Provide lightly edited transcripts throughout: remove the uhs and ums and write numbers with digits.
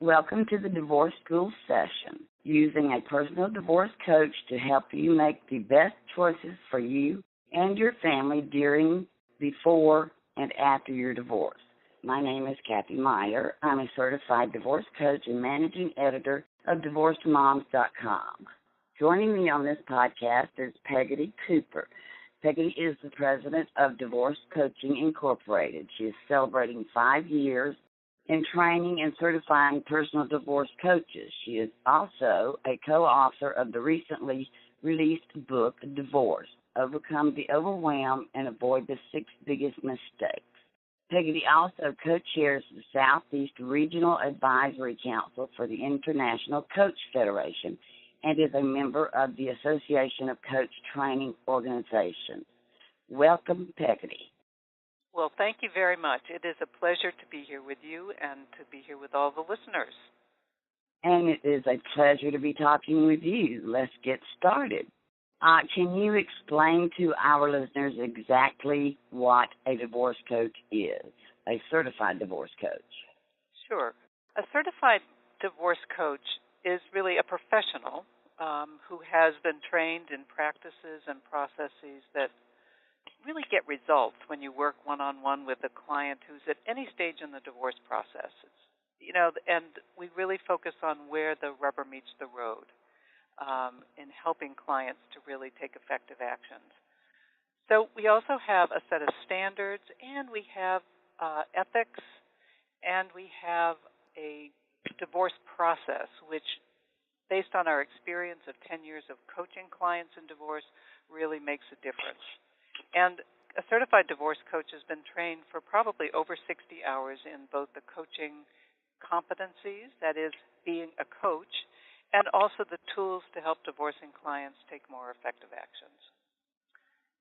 Welcome to the Divorce School session, using a personal divorce coach to help you make the best choices for you and your family during, before, and after your divorce. My name is Cathy Meyer. I'm a certified divorce coach and managing editor of DivorcedMoms.com. Joining me on this podcast is Pegotty Cooper. Pegotty is the president of Divorce Coaching Incorporated. She is celebrating 5 years in training and certifying personal divorce coaches. She is also a co-author of the recently released book, Divorce: Overcome the Overwhelm and Avoid the 6 Biggest Mistakes. Pegotty also co-chairs the Southeast Regional Advisory Council for the International Coach Federation and is a member of the Association of Coach Training Organizations. Welcome, Pegotty. Well, thank you very much. It is a pleasure to be here with you and to be here with all the listeners. And it is a pleasure to be talking with you. Let's get started. Can you explain to our listeners exactly what a divorce coach is, a certified divorce coach? Sure. A certified divorce coach is really a professional who has been trained in practices and processes that really get results when you work one-on-one with a client who's at any stage in the divorce process. And we really focus on where the rubber meets the road in helping clients to really take effective actions. So we also have a set of standards, and we have ethics, and we have a divorce process, which, based on our experience of 10 years of coaching clients in divorce, really makes a difference. And a certified divorce coach has been trained for probably over 60 hours in both the coaching competencies, that is, being a coach, and also the tools to help divorcing clients take more effective actions.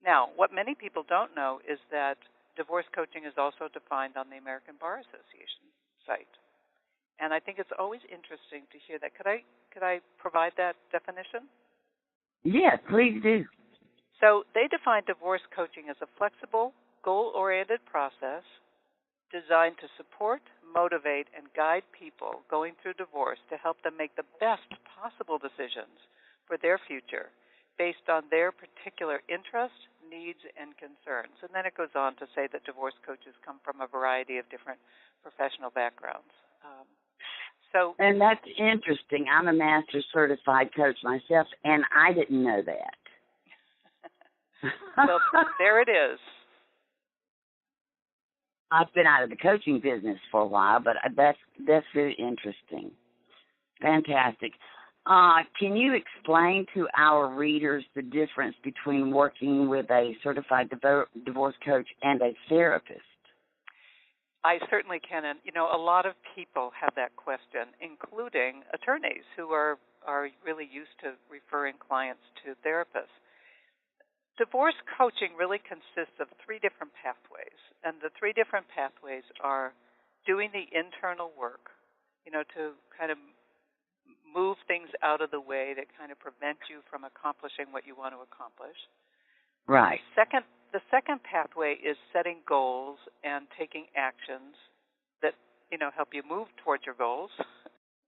Now, what many people don't know is that divorce coaching is also defined on the American Bar Association site. And I think it's always interesting to hear that. Could I provide that definition? Yes, please do. So they define divorce coaching as a flexible, goal-oriented process designed to support, motivate, and guide people going through divorce to help them make the best possible decisions for their future based on their particular interests, needs, and concerns. And then it goes on to say that divorce coaches come from a variety of different professional backgrounds. And that's interesting. I'm a master certified coach myself, and I didn't know that. Well, there it is. I've been out of the coaching business for a while, but that's very interesting. Fantastic. Can you explain to our readers the difference between working with a certified divorce coach and a therapist? I certainly can. And, a lot of people have that question, including attorneys who are really used to referring clients to therapists. Divorce coaching really consists of 3 different pathways, and the 3 different pathways are doing the internal work, to kind of move things out of the way that kind of prevent you from accomplishing what you want to accomplish. Right. The second pathway is setting goals and taking actions that, help you move towards your goals.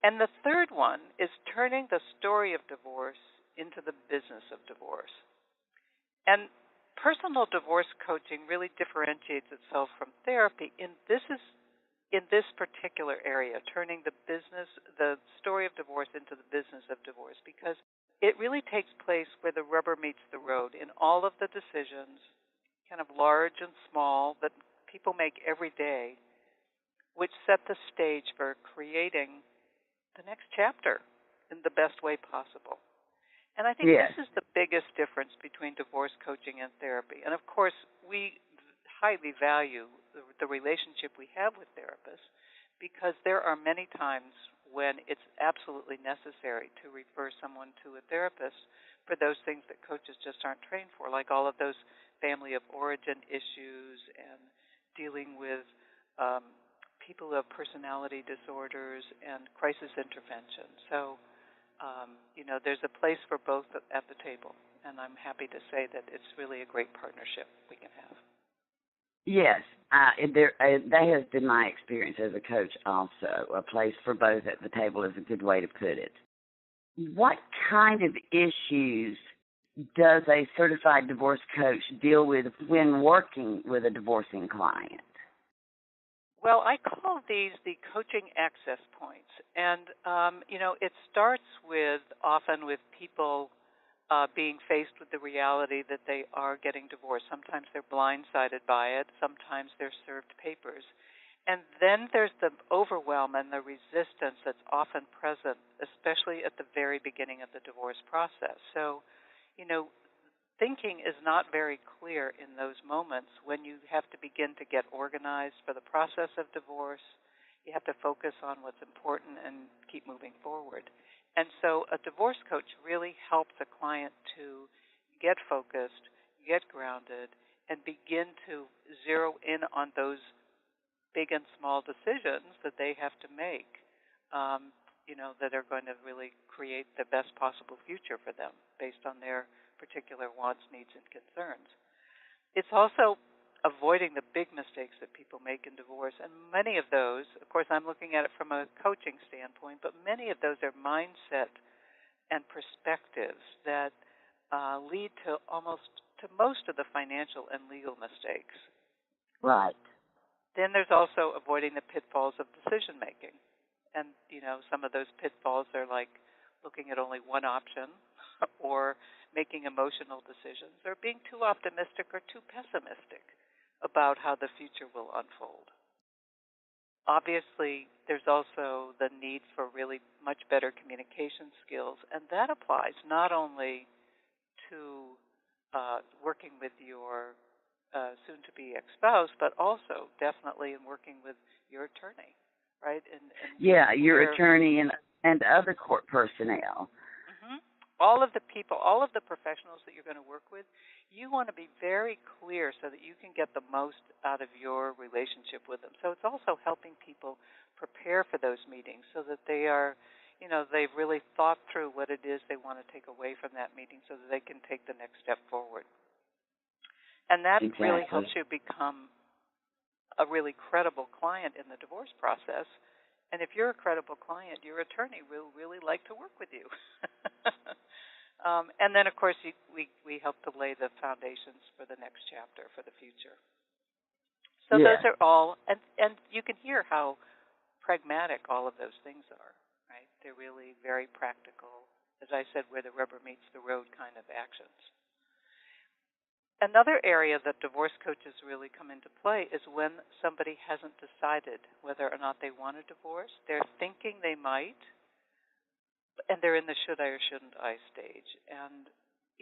And the third one is turning the story of divorce into the business of divorce. And personal divorce coaching really differentiates itself from therapy in this particular area, turning the story of divorce into the business of divorce, because it really takes place where the rubber meets the road in all of the decisions, kind of large and small, that people make every day, which set the stage for creating the next chapter in the best way possible. And I think This is the biggest difference between divorce coaching and therapy. And, of course, we highly value the relationship we have with therapists, because there are many times when it's absolutely necessary to refer someone to a therapist for those things that coaches just aren't trained for, like all of those family of origin issues and dealing with people who have personality disorders and crisis intervention. So, there's a place for both at the table, and I'm happy to say that it's really a great partnership we can have. Yes, That has been my experience as a coach also. A place for both at the table is a good way to put it. What kind of issues does a certified divorce coach deal with when working with a divorcing client? Well, I call these the coaching access points. And, it starts often with people being faced with the reality that they are getting divorced. Sometimes they're blindsided by it. Sometimes they're served papers. And then there's the overwhelm and the resistance that's often present, especially at the very beginning of the divorce process. So, thinking is not very clear in those moments when you have to begin to get organized for the process of divorce. You have to focus on what's important and keep moving forward. And so a divorce coach really helps a client to get focused, get grounded, and begin to zero in on those big and small decisions that they have to make, that are going to really create the best possible future for them based on their particular wants, needs, and concerns. It's also avoiding the big mistakes that people make in divorce, and many of those, of course, I'm looking at it from a coaching standpoint, but many of those are mindset and perspectives that lead to most of the financial and legal mistakes. Right. Then there's also avoiding the pitfalls of decision making. And, some of those pitfalls are like looking at only one option or making emotional decisions or being too optimistic or too pessimistic about how the future will unfold. Obviously, there's also the need for really much better communication skills, and that applies not only to working with your soon-to-be ex-spouse, but also definitely in working with your attorney, right? And your attorney and other court personnel. Mm-hmm. All of the people, all of the professionals that you're going to work with, you want to be very clear so that you can get the most out of your relationship with them. So it's also helping people prepare for those meetings so that they are, they've really thought through what it is they want to take away from that meeting so that they can take the next step forward. And that really helps you become a really credible client in the divorce process. And if you're a credible client, your attorney will really like to work with you. And then, of course, we help to lay the foundations for the next chapter, for the future. So those are all, and you can hear how pragmatic all of those things are, right? They're really very practical, as I said, where the rubber meets the road kind of actions. Another area that divorce coaches really come into play is when somebody hasn't decided whether or not they want a divorce. They're thinking they might, and they're in the should I or shouldn't I stage. And,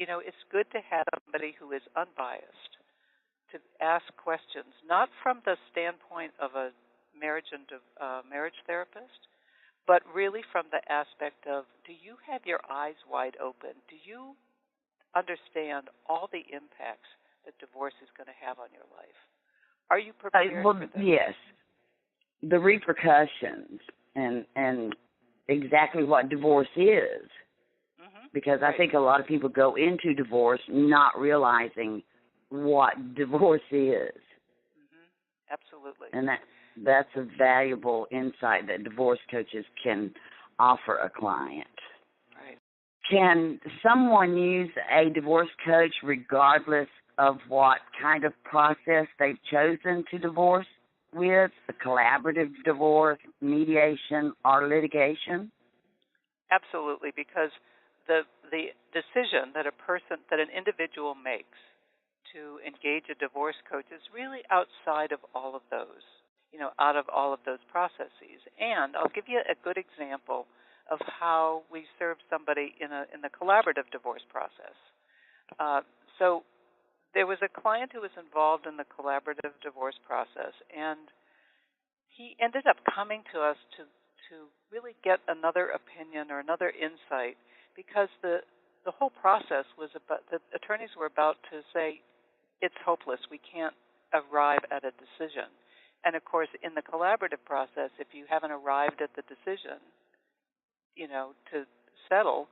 it's good to have somebody who is unbiased to ask questions, not from the standpoint of a marriage therapist, but really from the aspect of, do you have your eyes wide open? Do you understand all the impacts that divorce is going to have on your life? Are you prepared for them? Yes. The repercussions and exactly what divorce is. Mm-hmm. Because I think a lot of people go into divorce not realizing what divorce is. Mm-hmm. Absolutely. And that's a valuable insight that divorce coaches can offer a client. Can someone use a divorce coach regardless of what kind of process they've chosen to divorce with, a collaborative divorce, mediation, or litigation? Absolutely, because the decision that an individual makes to engage a divorce coach is really outside of all of those, out of all of those processes. And I'll give you a good example of how we serve somebody in the collaborative divorce process. So there was a client who was involved in the collaborative divorce process, and he ended up coming to us to really get another opinion or another insight, because the whole process was about, the attorneys were about to say, it's hopeless, we can't arrive at a decision. And of course, in the collaborative process, if you haven't arrived at the decision, to settle,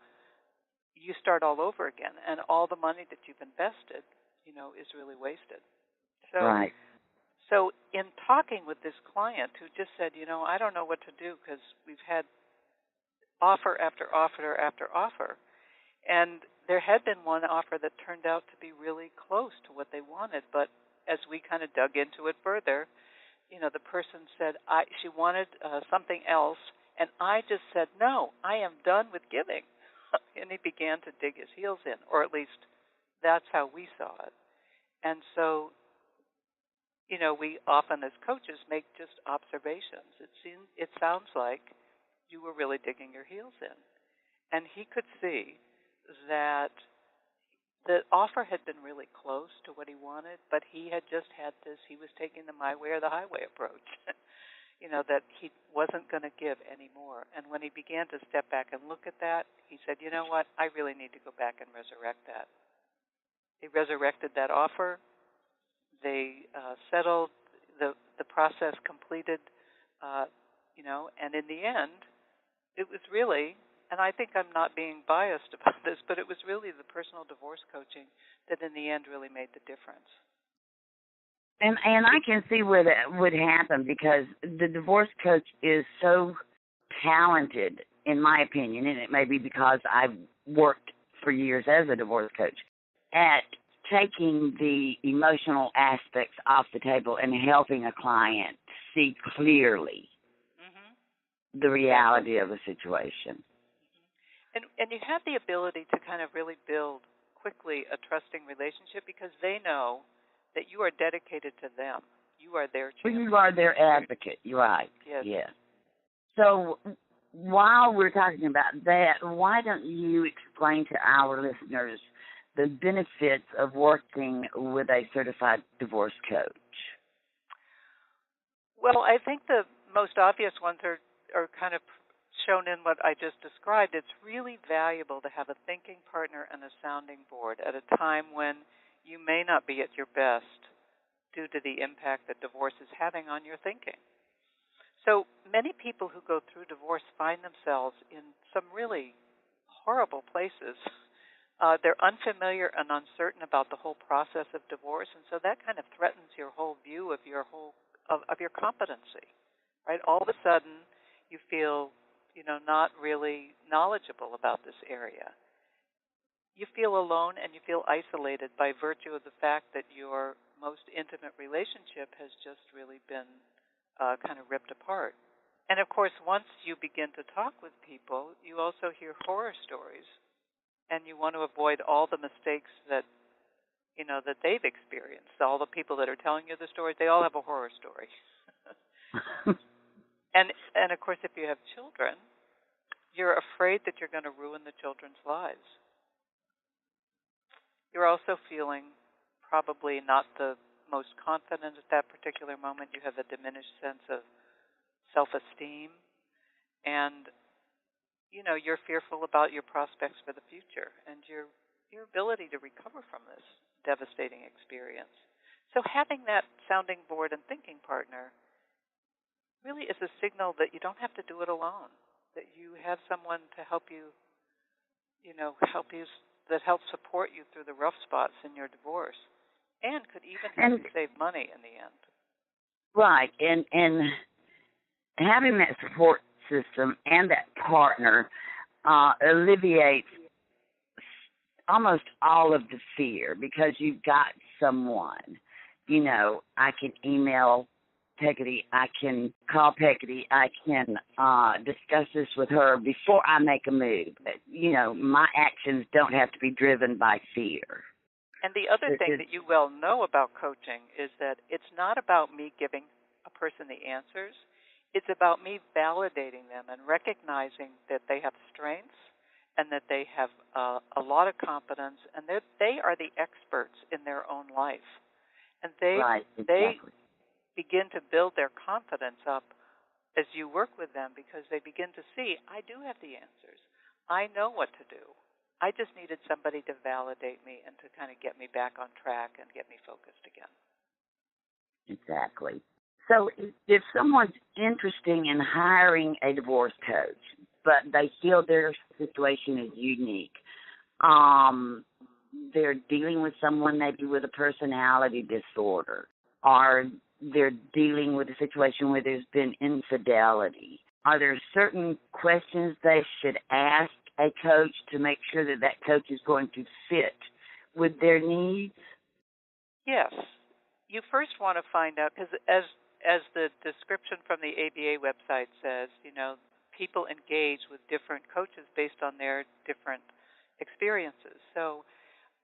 you start all over again, and all the money that you've invested, is really wasted. So, right. So in talking with this client who just said, I don't know what to do because we've had offer after offer after offer, and there had been one offer that turned out to be really close to what they wanted, but as we kind of dug into it further, the person said she wanted something else, and I just said, no, I am done with giving. And he began to dig his heels in, or at least that's how we saw it. And so, we often as coaches make just observations. It sounds like you were really digging your heels in. And he could see that the offer had been really close to what he wanted, but he had just had this, he was taking the my way or the highway approach, that he wasn't going to give any more. And when he began to step back and look at that, he said, you know what, I really need to go back and resurrect that. They resurrected that offer. They settled the process completed, and in the end, it was really, and I think I'm not being biased about this, but it was really the personal divorce coaching that in the end really made the difference. And I can see where that would happen because the divorce coach is so talented, in my opinion, and it may be because I've worked for years as a divorce coach, at taking the emotional aspects off the table and helping a client see clearly the reality of a situation. And you have the ability to kind of really build quickly a trusting relationship because they know that you are dedicated to them. You are their champion. You are their advocate. You're right. Yes. So while we're talking about that, why don't you explain to our listeners the benefits of working with a certified divorce coach? Well, I think the most obvious ones are kind of shown in what I just described. It's really valuable to have a thinking partner and a sounding board at a time when you may not be at your best due to the impact that divorce is having on your thinking. So many people who go through divorce find themselves in some really horrible places. They're unfamiliar and uncertain about the whole process of divorce, and so that kind of threatens your whole view of your competency, right? All of a sudden, you feel, not really knowledgeable about this area. You feel alone and you feel isolated by virtue of the fact that your most intimate relationship has just really been kind of ripped apart. And of course, once you begin to talk with people, you also hear horror stories, and you want to avoid all the mistakes that that they've experienced. All the people that are telling you the stories, they all have a horror story. And of course, if you have children, you're afraid that you're going to ruin the children's lives. You're also feeling probably not the most confident at that particular moment. You have a diminished sense of self-esteem, and you're fearful about your prospects for the future and your ability to recover from this devastating experience. So having that sounding board and thinking partner really is a signal that you don't have to do it alone, that you have someone to help you, that helps support you through the rough spots in your divorce and could even help you save money in the end. Right, and having that support system and that partner alleviates almost all of the fear because you've got someone. I can email Pegotty, I can call Pegotty, I can discuss this with her before I make a move. My actions don't have to be driven by fear. And the other thing that you well know about coaching is that it's not about me giving a person the answers. It's about me validating them and recognizing that they have strengths and that they have a lot of competence and that they are the experts in their own life. And they begin to build their confidence up as you work with them because they begin to see, I do have the answers. I know what to do. I just needed somebody to validate me and to kind of get me back on track and get me focused again. Exactly. So if someone's interested in hiring a divorce coach, but they feel their situation is unique, they're dealing with someone maybe with a personality disorder, or they're dealing with a situation where there's been infidelity, are there certain questions they should ask a coach to make sure that that coach is going to fit with their needs? Yes. You first want to find out, because as the description from the ABA website says, people engage with different coaches based on their different experiences. So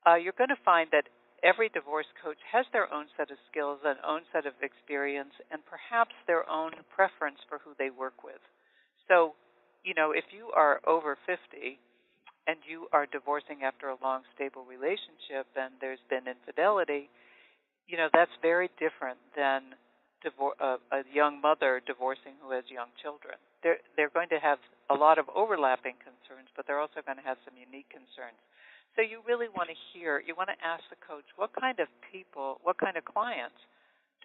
you're going to find that every divorce coach has their own set of skills, an own set of experience, and perhaps their own preference for who they work with. So, if you are over 50 and you are divorcing after a long, stable relationship and there's been infidelity, that's very different than a young mother divorcing who has young children. They're going to have a lot of overlapping concerns, but they're also going to have some unique concerns. So you really want to ask the coach, what kind of people, what kind of clients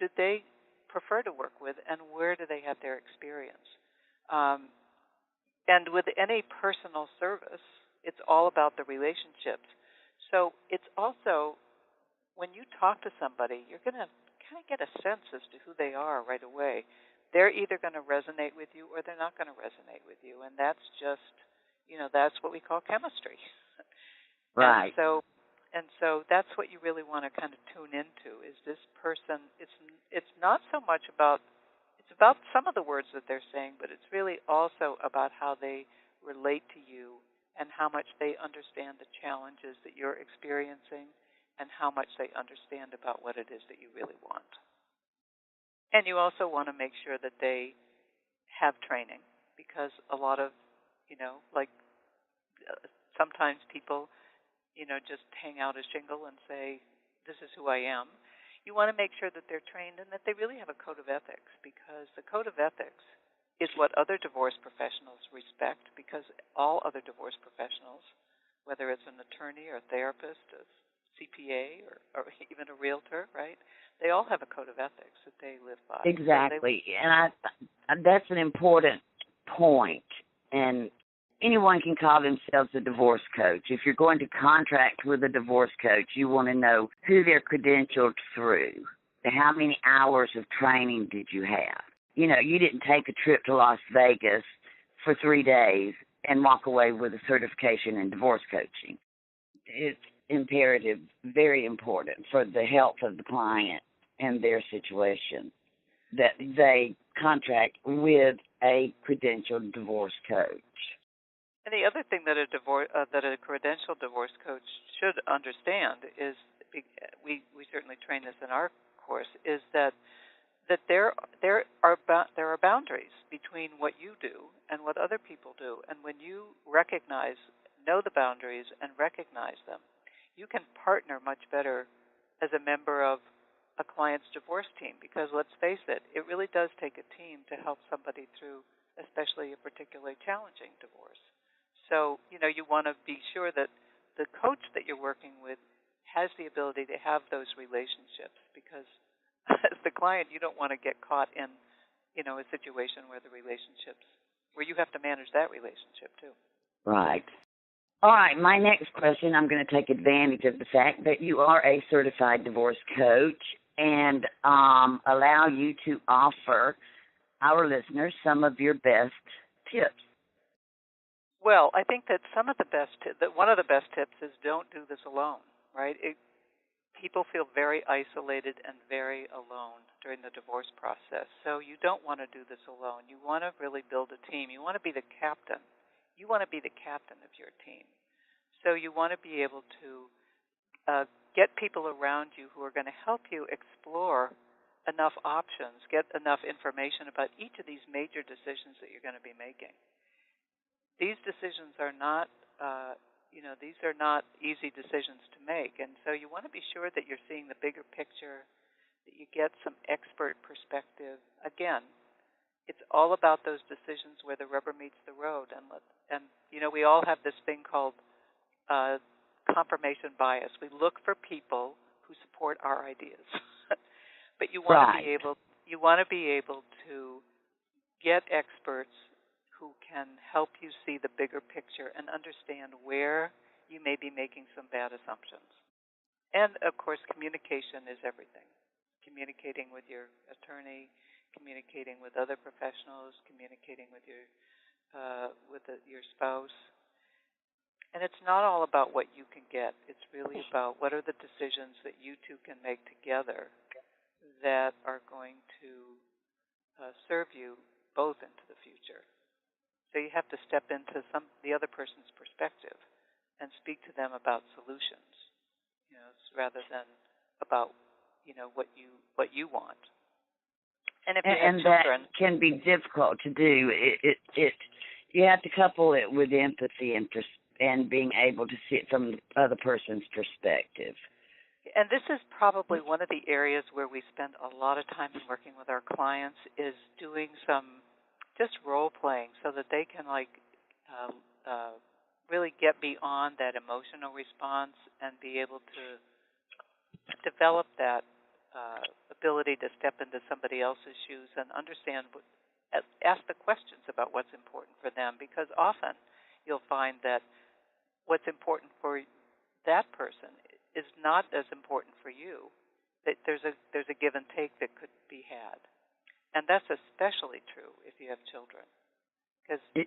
do they prefer to work with, and where do they have their experience? And with any personal service, it's all about the relationships. So it's also, when you talk to somebody, you're going to kind of get a sense as to who they are right away. They're either going to resonate with you or they're not going to resonate with you. And that's just, that's what we call chemistry. Right. And so that's what you really want to kind of tune into, is this person, it's not so much about, it's about some of the words that they're saying, but it's really also about how they relate to you and how much they understand the challenges that you're experiencing and how much they understand about what it is that you really want. And you also want to make sure that they have training, because a lot of, sometimes people, just hang out a shingle and say, this is who I am. You want to make sure that they're trained and that they really have a code of ethics, because the code of ethics is what other divorce professionals respect, because all other divorce professionals, whether it's an attorney or a therapist, a CPA, or even a realtor, right? They all have a code of ethics that they live by. Exactly. And that's an important point. And anyone can call themselves a divorce coach. If you're going to contract with a divorce coach, you want to know who they're credentialed through. How many hours of training did you have? You didn't take a trip to Las Vegas for 3 days and walk away with a certification in divorce coaching. It's imperative, very important for the health of the client and their situation that they contract with a credentialed divorce coach. And the other thing that a credentialed divorce coach should understand is, we certainly train this in our course, is that there are boundaries between what you do and what other people do. And when you know the boundaries and recognize them, you can partner much better as a member of a client's divorce team, because let's face it, it really does take a team to help somebody through, especially a particularly challenging divorce. So, you want to be sure that the coach that you're working with has the ability to have those relationships, because as the client, you don't want to get caught in, a situation where you have to manage that relationship too. Right. All right, my next question, I'm going to take advantage of the fact that you are a certified divorce coach and allow you to offer our listeners some of your best tips. Well, I think that one of the best tips is don't do this alone, right? People feel very isolated and very alone during the divorce process. So you don't want to do this alone. You want to really build a team. You want to be the captain. You want to be the captain of your team. So you want to be able to get people around you who are going to help you explore enough options, get enough information about each of these major decisions that you're going to be making. These decisions are not, these are not easy decisions to make. And so you want to be sure that you're seeing the bigger picture, that you get some expert perspective. Again, it's all about those decisions where the rubber meets the road. And we all have this thing called confirmation bias. We look for people who support our ideas. But you want to be able to get experts who can help you see the bigger picture and understand where you may be making some bad assumptions. And, of course, communication is everything. communicating with your attorney, communicating with other professionals, communicating with your spouse. And it's not all about what you can get. It's really about what are the decisions that you two can make together that are going to serve you both into the future. So you have to step into the other person's perspective and speak to them about solutions, rather than about what you want. And if you have children, that can be difficult to do. You have to couple it with empathy and being able to see it from the other person's perspective. And this is probably one of the areas where we spend a lot of time working with our clients, is doing some just role-playing so that they can really get beyond that emotional response and be able to develop that ability to step into somebody else's shoes and understand, ask the questions about what's important for them, because often you'll find that what's important for that person is not as important for you. That there's a give and take that could be had, and that's especially true if you have children.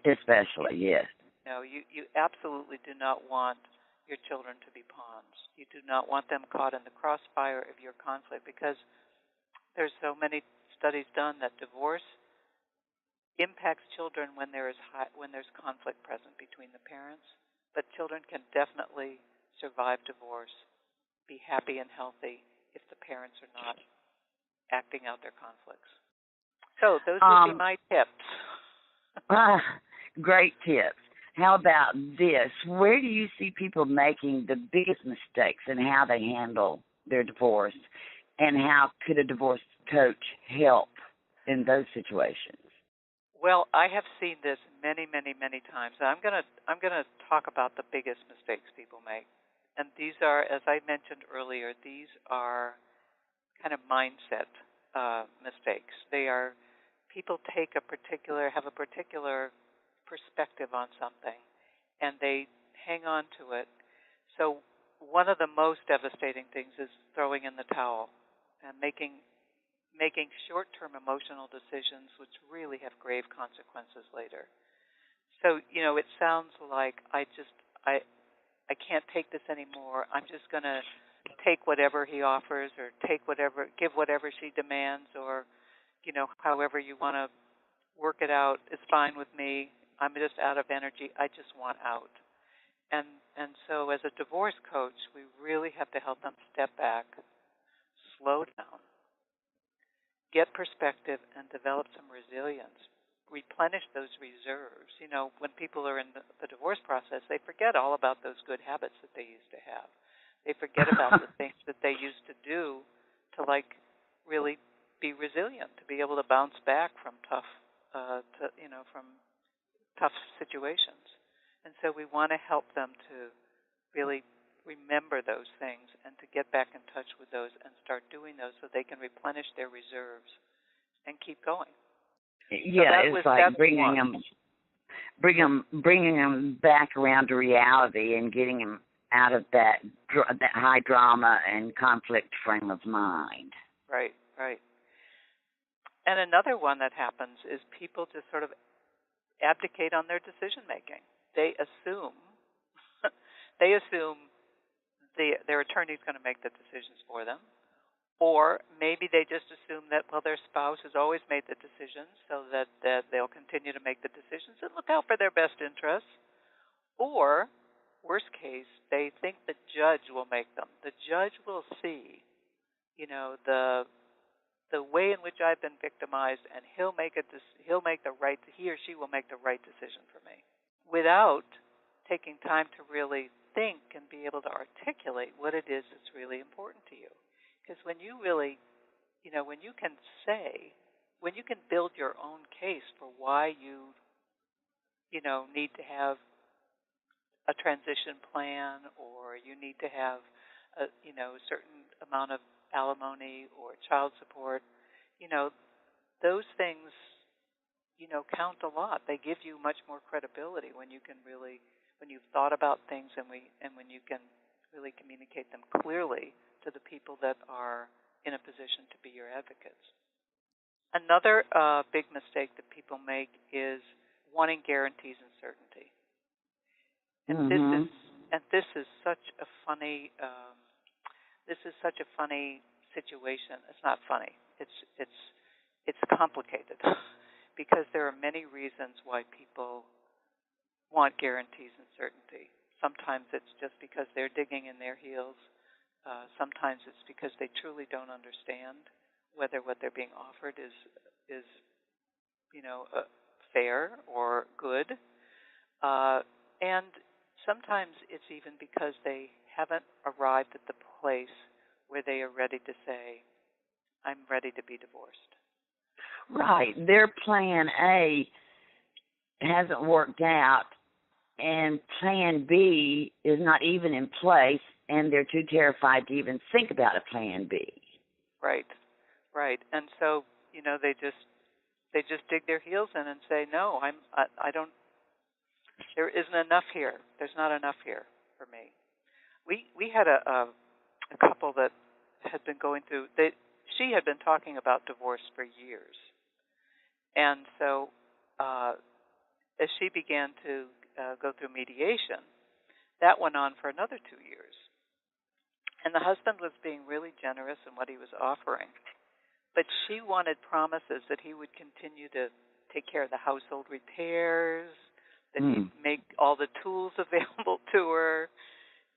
Especially, yes. You absolutely do not want your children to be pawns. You do not want them caught in the crossfire of your conflict, because there's so many studies done that divorce impacts children when there's conflict present between the parents, but children can definitely survive divorce, be happy and healthy if the parents are not acting out their conflicts. So those would be my tips. Great tips. How about this? Where do you see people making the biggest mistakes in how they handle their divorce, and how could a divorce coach help in those situations? Well, I have seen this many, many, many times. I'm gonna talk about the biggest mistakes people make, and these are, as I mentioned earlier, these are kind of mindset mistakes. They are people have a particular perspective on something, and they hang on to it. So one of the most devastating things is throwing in the towel and making short-term emotional decisions which really have grave consequences later. So, it sounds like I can't take this anymore. I'm just going to take whatever he offers, or give whatever she demands, or, however you want to work it out is fine with me. I'm just out of energy. I just want out. And so as a divorce coach, we really have to help them step back, slow down, get perspective, and develop some resilience. Replenish those reserves. When people are in the divorce process, they forget all about those good habits that they used to have. They forget about the things that they used to do to really be resilient, to be able to bounce back from tough situations. And so we want to help them to really remember those things and to get back in touch with those and start doing those so they can replenish their reserves and keep going. Yeah, so it's like bringing them back around to reality and getting them out of that high drama and conflict frame of mind. Right. And another one that happens is people just sort of abdicate on their decision making. They assume their attorney's going to make the decisions for them, or maybe they just assume that their spouse has always made the decisions, so that they'll continue to make the decisions and look out for their best interests. Or, worst case, they think the judge will make them. The judge will see, the way in which I've been victimized, and he or she will make the right decision for me, without taking time to really think and be able to articulate what it is that's really important to you. Because when you really, when you can build your own case for why you need to have a transition plan, or you need to have a certain amount of alimony or child support, those things, count a lot. They give you much more credibility when you've thought about things and when you can really communicate them clearly to the people that are in a position to be your advocates. Another big mistake that people make is wanting guarantees and certainty. And this is such a funny situation. It's not funny. It's complicated because there are many reasons why people want guarantees and certainty. Sometimes it's just because they're digging in their heels. Sometimes it's because they truly don't understand whether what they're being offered is fair or good. And sometimes it's even because they haven't arrived at the place where they are ready to say, I'm ready to be divorced. Right. Their plan A hasn't worked out, and plan B is not even in place, and they're too terrified to even think about a plan B. Right. And so, they just dig their heels in and say, no, I don't, there isn't enough here. There's not enough here for me. We had a couple that had been going through, she had been talking about divorce for years. And so as she began to go through mediation, that went on for another 2 years. And the husband was being really generous in what he was offering. But she wanted promises that he would continue to take care of the household repairs, that he'd make all the tools available to her.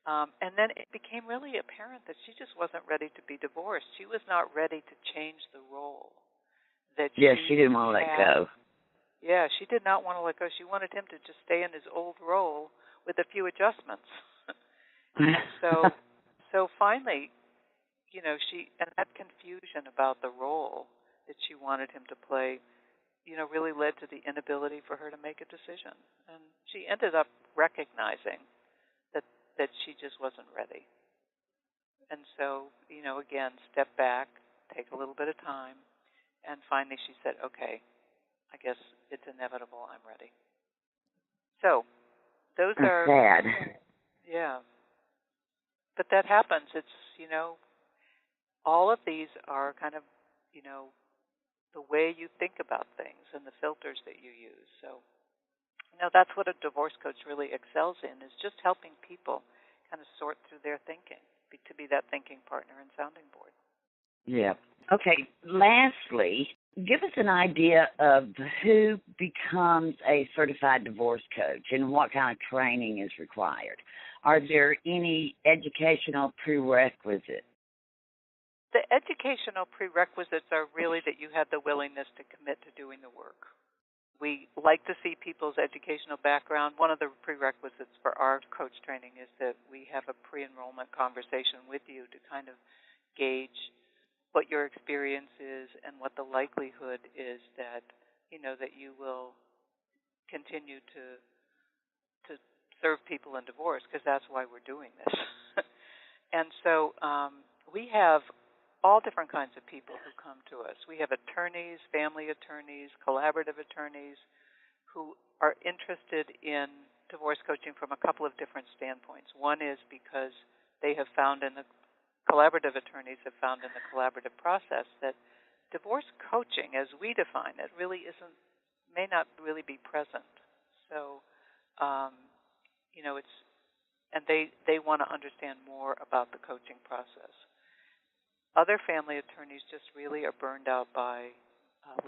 And then it became really apparent that she just wasn't ready to be divorced. She was not ready to change the role that she didn't want to let go. Yeah, she did not want to let go. She wanted him to just stay in his old role with a few adjustments. So finally, and that confusion about the role that she wanted him to play, really led to the inability for her to make a decision. And she ended up recognizing that she just wasn't ready. And so, again, step back, take a little bit of time, and finally she said, okay, I guess it's inevitable, I'm ready. So, those are... sad. Yeah. But that happens. It's, all of these are kind of, the way you think about things and the filters that you use. So, that's what a divorce coach really excels in, is just helping people kind of sort through their thinking, to be that thinking partner and sounding board. Yeah. Okay, lastly, give us an idea of who becomes a certified divorce coach and what kind of training is required. Are there any educational prerequisites? The educational prerequisites are really that you have the willingness to commit to doing the work. We like to see people's educational background. One of the prerequisites for our coach training is that we have a pre-enrollment conversation with you to kind of gauge what your experience is and what the likelihood is that, that you will continue to serve people in divorce, because that's why we're doing this. And so we have all different kinds of people who come to us. We have attorneys, family attorneys, collaborative attorneys who are interested in divorce coaching from a couple of different standpoints. One is because they have found collaborative attorneys have found in the collaborative process that divorce coaching, as we define it, really may not really be present. So, and they want to understand more about the coaching process. Other family attorneys just really are burned out by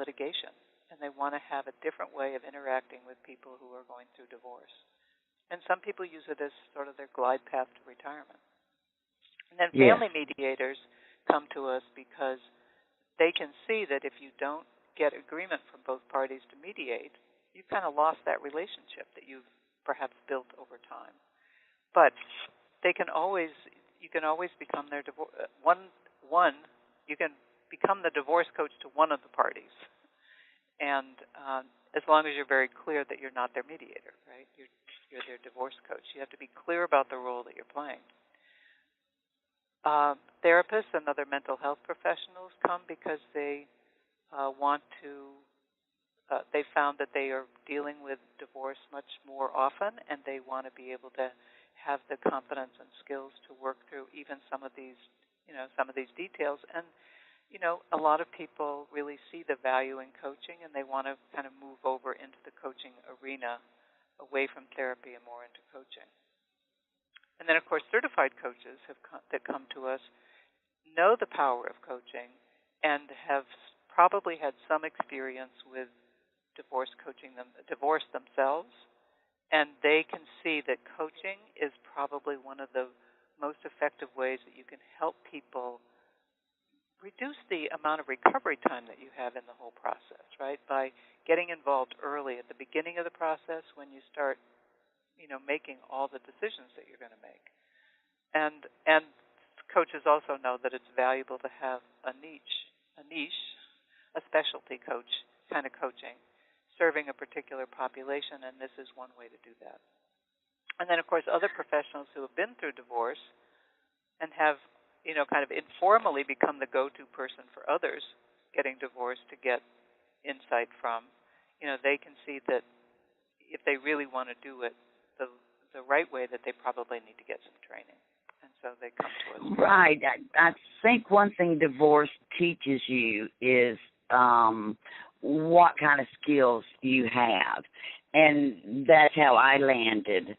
litigation, and they want to have a different way of interacting with people who are going through divorce. And some people use it as sort of their glide path to retirement. And then family mediators come to us because they can see that if you don't get agreement from both parties to mediate, you've kind of lost that relationship that you've perhaps built over time. But you can always become their divorce. You can become the divorce coach to one of the parties, and as long as you're very clear that you're not their mediator, right? You're their divorce coach. You have to be clear about the role that you're playing. Therapists and other mental health professionals come because they they found that they are dealing with divorce much more often, and they want to be able to have the competence and skills to work through even some of these some of these details. And, a lot of people really see the value in coaching, and they want to kind of move over into the coaching arena, away from therapy and more into coaching. And then, of course, certified coaches that come to us know the power of coaching and have probably had some experience with divorce themselves, and they can see that coaching is probably one of the most effective ways that you can help people reduce the amount of recovery time that you have in the whole process, right? By getting involved early at the beginning of the process when you start, making all the decisions that you're going to make. And coaches also know that it's valuable to have a specialty coach kind of coaching, serving a particular population, and this is one way to do that. And then, of course, other professionals who have been through divorce and have kind of informally become the go-to person for others getting divorced to get insight from, they can see that if they really want to do it the right way, that they probably need to get some training. And so they come to us. Right. I think one thing divorce teaches you is what kind of skills you have. And that's how I landed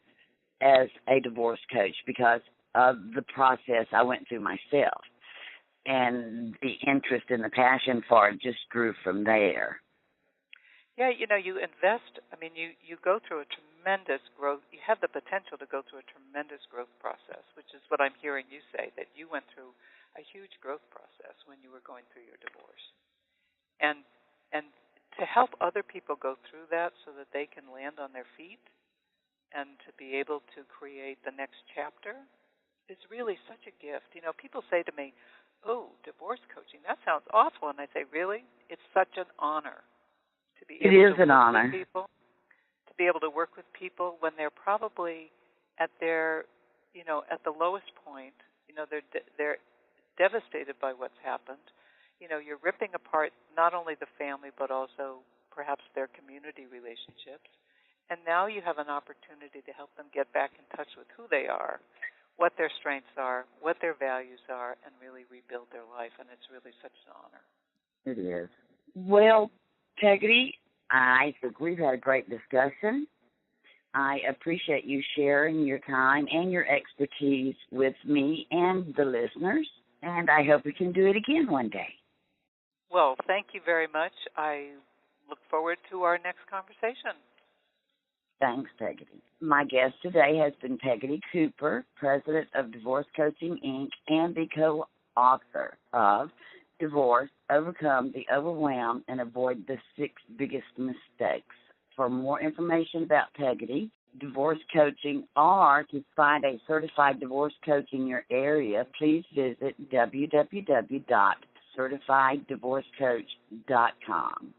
as a divorce coach, because of the process I went through myself. And the interest and the passion for it just grew from there. Yeah, you invest. I mean, you go through a tremendous growth. You have the potential to go through a tremendous growth process, which is what I'm hearing you say, that you went through a huge growth process when you were going through your divorce. And to help other people go through that so that they can land on their feet and to be able to create the next chapter is really such a gift. People say to me, "Oh, divorce coaching, that sounds awful." And I say, "Really? It's such an honor to be able to work with people, to be able to work with people when they're probably at their, at the lowest point. They're devastated by what's happened. You're ripping apart not only the family but also perhaps their community relationships. And now you have an opportunity to help them get back in touch with who they are, what their strengths are, what their values are, and really rebuild their life. And it's really such an honor." It is. Well, Pegotty, I think we've had a great discussion. I appreciate you sharing your time and your expertise with me and the listeners, and I hope we can do it again one day. Well, thank you very much. I look forward to our next conversation. Thanks, Pegotty. My guest today has been Pegotty Cooper, president of Divorce Coaching, Inc., and the co-author of Divorce, Overcome the Overwhelm, and Avoid the 6 Biggest Mistakes. For more information about Pegotty, divorce coaching, or to find a certified divorce coach in your area, please visit www.certifieddivorcecoach.com.